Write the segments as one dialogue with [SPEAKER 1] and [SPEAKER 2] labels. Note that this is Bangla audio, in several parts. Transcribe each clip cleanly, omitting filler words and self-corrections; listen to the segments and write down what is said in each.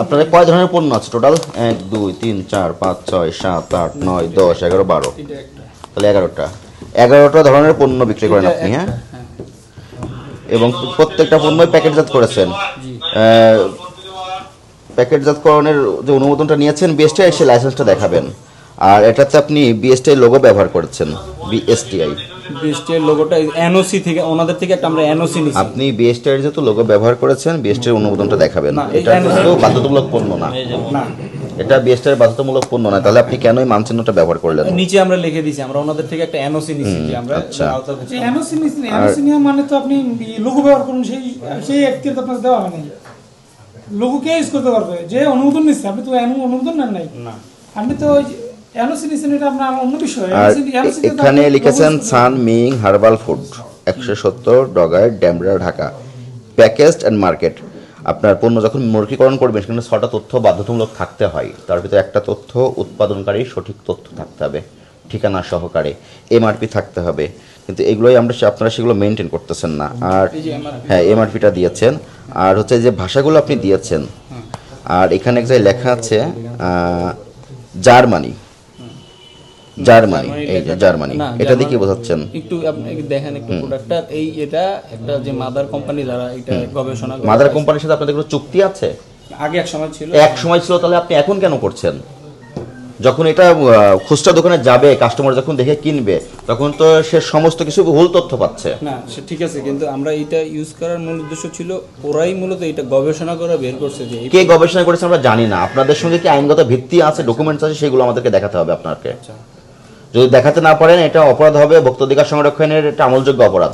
[SPEAKER 1] আপনাদের কয় ধরনের পণ্য আছে টোটাল? 1 2 3 4 5 6 7 8 9 10 11 12, তাহলে 11টা ধরনের পণ্য বিক্রি করেন আপনি, হ্যাঁ? এবং প্রত্যেকটা পণ্যই প্যাকেটজাত করেছেন। প্যাকেটজাতকরণের যে অনুমোদনটা নিয়েছেন বিএসটিআই, সেই লাইসেন্সটা দেখাবেন। আর এটাতে আপনি বিএসটিআই লোগো ব্যবহার করেছেন, বিএসটিআই
[SPEAKER 2] লোগোটা এনওসি থেকে, ওনাদের থেকে একটা আমরা এনওসি নিছি।
[SPEAKER 1] আপনি বিএসটিআই যেহেতু লোগো ব্যবহার করেছেন, বিএসটিআই অনুমোদনটা দেখাবেন। এটা কিন্তু বাধ্যতামূলক পণ্য না, এটা বিএসটিআই বাধ্যতামূলক পণ্য না। তাহলে আপনি কেন এই মানচিহ্নটা ব্যবহার করলেন?
[SPEAKER 2] নিচে আমরা লিখে দিয়েছি, আমরা ওনাদের থেকে একটা এনওসি নিছি যে আমরা
[SPEAKER 1] আচ্ছা।
[SPEAKER 3] এনওসি নিছেন, এনওসি নিয়ে মানে তো আপনি লোগো ব্যবহার করুন, সেই এক্টিভ তো আপনাকে দেওয়া হয়নি। লোগো কে ইউজ করতে পারবে? যে অনুমোদন নিচ্ছে, আপনি তো অনুমোদন নেন নাই। আপনি তো এনওসি নিছেন, এটা আপনার অন্য বিষয়।
[SPEAKER 1] এখানে লিখেছেন Sun Ming herbal food, 170 Dogar Demra, Dhaka, packaged and market. আপনার পণ্য যখন মৌখিকরণ করবেন, সেখানে 6টা তথ্য বাধ্যতামূলক থাকতে হয়। তার ভিতরে একটা তথ্য উৎপাদনকারীর সঠিক তথ্য থাকতে হবে, ঠিকানা সহকারে, এমআরপি থাকতে হবে। কিন্তু এগুলোই আপনারা সেগুলো মেনটেন করতেছেন না। আর হ্যাঁ, এমআরপিটা দিয়েছেন, আর হচ্ছে যে ভাষাগুলো আপনি দিয়েছেন। আর এখানে এক জায়গায় লেখা আছে জার্মানি, এই যে জার্মানি, এটা দিয়ে কি বোঝাচ্ছেন?
[SPEAKER 2] একটু আপনি দেখেন একটু প্রোডাক্টটা, এটা একটা যে মাদার কোম্পানি যারা এটা গবেষণা করে,
[SPEAKER 1] মাদার কোম্পানির সাথে আপনাদের কোনো চুক্তি আছে?
[SPEAKER 2] আগে এক সময় ছিল।
[SPEAKER 1] তাহলে আপনি এখন কেন করছেন? যখন এটা খুচরা দোকানে যাবে, কাস্টমার যখন দেখে কিনবে, তখন তো সে সমস্ত কিছু ভুল তথ্য পাচ্ছে
[SPEAKER 2] না। সে ঠিক আছে, কিন্তু আমরা এটা ইউজ করার মূল উদ্দেশ্য ছিল, ওরাই মূলত এটা গবেষণা করে বের করছে। যে
[SPEAKER 1] কে গবেষণা করেছে আমরা জানি না। আপনাদের সঙ্গে কি আইনগত ভিত্তি আছে, ডকুমেন্টস আছে, সেগুলো আমাদেরকে দেখাতে হবে আপনাকে। যদি দেখাতে না পারেন, এটা অপরাধ হবে, ভোক্তাধিকার সংরক্ষণের এটা আমলযোগ্য অপরাধ।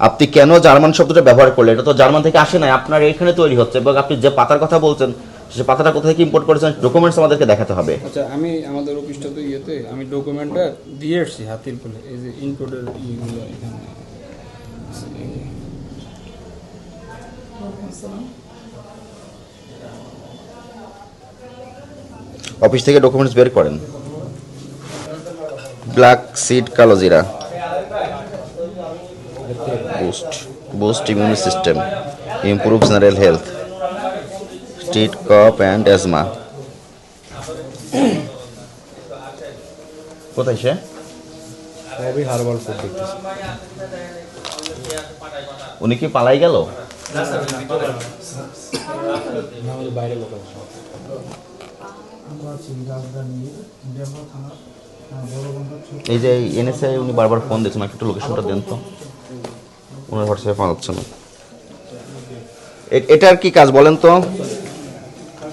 [SPEAKER 1] আপনি কেন জার্মান শব্দটা ব্যবহার করলেন? এটা তো জার্মান থেকে আসে নাই, আপনার এখানে তৈরি হচ্ছে। এবং আপনি যে পাতার কথা বলছেন, সে পাতাটা কোথা থেকে ইম্পোর্ট করেছেন, ডকুমেন্টস আমাদেরকে দেখাতে হবে।
[SPEAKER 2] আচ্ছা, আমি আমাদের অফিসটা তো আমি ডকুমেন্টটা দিয়ে এসেছি হাতির বলে, এই যে ইনপুটের ইগুলো এখানে।
[SPEAKER 1] অফিস থেকে ডকুমেন্টস বের করেন। ব্ল্যাক সিড, কালো জিরা, boost immune system, improve general health, treat cough and asthma. কোথায় সে?
[SPEAKER 4] সবই হার্বাল ফুড দেখতেছি।
[SPEAKER 1] উনি কি পালাই গেল?
[SPEAKER 4] বাইরে লোক আছে।
[SPEAKER 1] এই যে এনএসআই উনি বারবার ফোন দিচ্ছেন, একটু লোকেশনটা দেন তো, ওনার হোয়াটসঅ্যাপে পাওয়া যাচ্ছে না। এটার কি কাজ বলেন তো?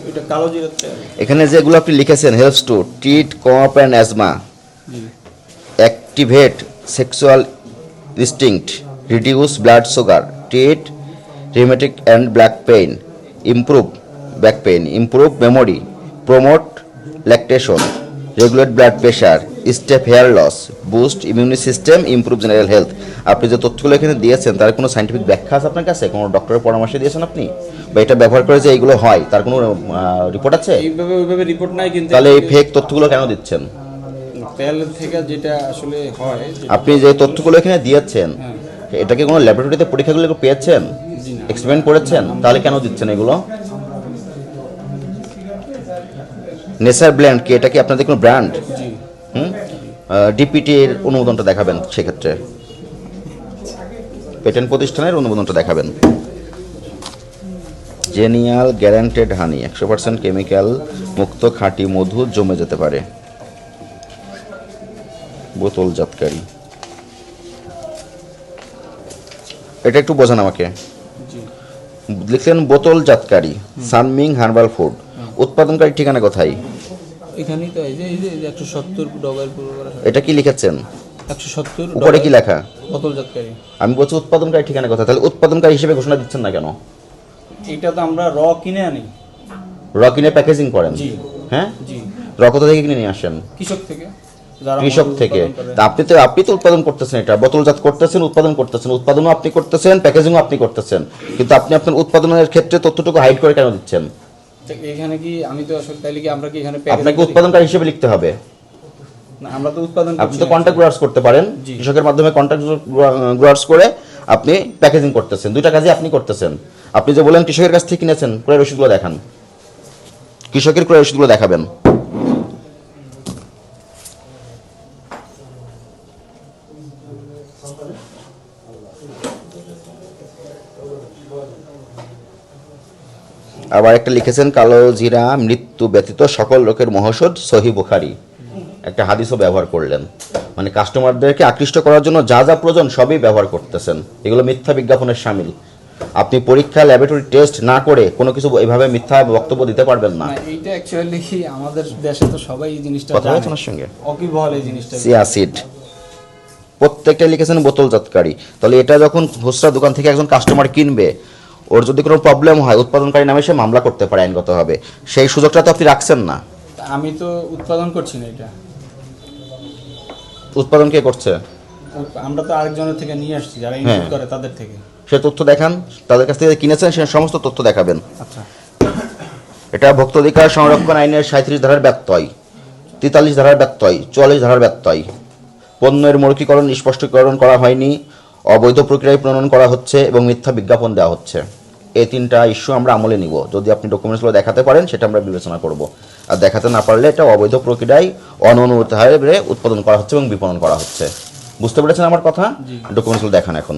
[SPEAKER 2] এটা কালো জিরাতে
[SPEAKER 1] এখানে যেগুলো আপনি লিখেছেন, helps to treat cough and asthma, activate sexual instinct, reduce blood sugar, treat rheumatic and back pain, improve back pain, improve memory, promote lactation, regulate blood pressure, stop hair loss, boost immune system, improve general health. আপনি যে তথ্যগুলো এখানে দিয়েছেন, তার কোনো সাইন্টিফিক ব্যাখ্যা আছে আপনার কাছে? কোনো ডক্টরের পরামর্শ দিয়েছেন আপনি? বা এটা ব্যবহার করে যে এইগুলো হয়, তার কোনো রিপোর্ট আছে?
[SPEAKER 2] ওইভাবে রিপোর্ট নাই, কিন্তু
[SPEAKER 1] তাহলে এই ফেক তথ্যগুলো কেন দিচ্ছেন?
[SPEAKER 2] তেল থেকে যেটা আসলে হয়,
[SPEAKER 1] আপনি যে তথ্যগুলো এখানে দিয়েছেন, এটাকে কোনো ল্যাবরেটরিতে পরীক্ষাগুলো পেয়েছেন, এক্সপেরিমেন্ট করেছেন? তাহলে কেন দিচ্ছেন এগুলো? নেচার ব্ল্যান্ড কি এটা কি আপনাদের কোনো ব্র্যান্ড? ডিপিটি এর অনুমোদনটা দেখাবেন, সেক্ষেত্রে পেটেন্ট প্রতিষ্ঠানের অনুমোদনটা দেখাবেন। জেনিয়াল গ্যারান্টেড হানি, 100% কেমিক্যাল মুক্ত খাঁটি মধু, জমে যেতে পারে, বোতলজাতকারী। এটা একটু বোঝান আমাকে। লিখলেন বোতলজাতকারী, সানমিং হার্বাল ফুড, উৎপাদনকারী ঠিকানা কোথায়?
[SPEAKER 2] এখানেই তো এই যে 170 ডগার পুরো করা।
[SPEAKER 1] এটা কি লিখেছেন?
[SPEAKER 2] 170
[SPEAKER 1] উপরে কি লেখা?
[SPEAKER 2] বোতলজাতকারী।
[SPEAKER 1] আমি বলছি উৎপাদনকারী ঠিকানা কোথায়? তাহলে উৎপাদনকারী হিসেবে ঘোষণা দিচ্ছেন না কেন?
[SPEAKER 2] এটা তো আমরা কিনে আনি।
[SPEAKER 1] কিনে প্যাকেজিং করেন?
[SPEAKER 2] জি।
[SPEAKER 1] হ্যাঁ,
[SPEAKER 2] জি।
[SPEAKER 1] কোথা থেকে কিনে নিয়ে আসেন?
[SPEAKER 2] কৃষক থেকে।
[SPEAKER 1] তা আপনি তো উৎপাদন করতেছেন, এটা বোতলজাত করতেছেন, উৎপাদন করতেছেন, উৎপাদনও আপনি করতেছেন, প্যাকেজিংও আপনি করতেছেন, কিন্তু আপনি আপনার উৎপাদনের ক্ষেত্রে তথ্যটুকু হাইড করে কেন দিচ্ছেন?
[SPEAKER 2] এখানে কি আমি তো আসলে তাইলে কি আমরা কি এখানে
[SPEAKER 1] আপনাকে উৎপাদনকারী হিসেবে লিখতে হবে
[SPEAKER 2] না, আমরা তো উৎপাদন
[SPEAKER 1] আপনি তো কন্ট্রাক্ট গ্রোয়ার্স করতে পারেন, কৃষকের মাধ্যমে কন্ট্রাক্ট গ্রোয়ার্স করে আপনি প্যাকেজিং করতেছেন, দুইটা কাজই আপনি করতেছেন। আপনি যে বলেন কৃষকের কাছ থেকে কিনেছেন, পুরো রসিদগুলো দেখান। কৃষকের ক্রয় রসিদগুলো দেখাবেন। আবার একটা লিখেছেন কালো জিরা মৃত্যু ব্যতীত সকল লোকের মহৌষধ সহিহ বুখারী, একটা হাদিসও ব্যবহার করলেন। মানে কাস্টমারদেরকে আকৃষ্ট করার জন্য যা যা প্রয়োজন সবই ব্যবহার করতেছেন, এগুলো মিথ্যা বিজ্ঞাপনের শামিল। আপনি পরীক্ষা ল্যাবরেটরি টেস্ট না করে কোনো কিছু এভাবে মিথ্যা বক্তব্য দিতে পারবেন না।
[SPEAKER 2] না এইটা অ্যাকচুয়ালি আমাদের দেশে তো সবাই এই জিনিসটা
[SPEAKER 1] কথা
[SPEAKER 2] জানে।
[SPEAKER 1] হয়েছে ওনার সঙ্গে?
[SPEAKER 2] অকিবহল এই জিনিসটা।
[SPEAKER 1] সিয়াসিড প্রত্যেকটা লিখেছেন বোতলজাতকারী। তাহলে এটা যখন খুচরা দোকান থেকে একজন কাস্টমার কিনবে, ওর যদি কোনো প্রবলেম হয় উৎপাদনকারী নামে সে মামলা করতে পারে আইনগতভাবে। সেই সুযোগটা তো আপনি রাখছেন না।
[SPEAKER 2] আমি তো উৎপাদন করছি না এটা,
[SPEAKER 1] উৎপাদন কে করছে?
[SPEAKER 2] আমরা তো আরেকজনের থেকে নিয়ে আসছি, যারা
[SPEAKER 1] হ্যাঁ।
[SPEAKER 2] ইনপুট করে তাদের থেকে।
[SPEAKER 1] সে তথ্য দেখান, তাদের কাছ থেকে কিনেছেন সে সমস্ত তথ্য দেখাবেন।
[SPEAKER 2] আচ্ছা,
[SPEAKER 1] এটা ভোক্তা অধিকার সংরক্ষণ আইনের 37 ধারার ব্যত্যয়, 43 ধারার ব্যত্যয়, 44 ধারার ব্যত্যয়। পণ্যের মৌখিকরণ স্পষ্টীকরণ করা হয়নি, অবৈধ প্রক্রিয়ায় প্রণয়ন করা হচ্ছে এবং মিথ্যা বিজ্ঞাপন দেওয়া হচ্ছে। এই তিনটা ইস্যু আমরা আমলে নিব। যদি আপনি ডকুমেন্টসগুলো দেখাতে পারেন সেটা আমরা বিবেচনা করব, আর দেখাতে না পারলে এটা অবৈধ প্রক্রিয়ায় অননুমোদিত হারে উৎপাদন করা হচ্ছে এবং বিপণন করা হচ্ছে। বুঝতে পেরেছেন আমার কথা? ডকুমেন্টসগুলো দেখান এখন।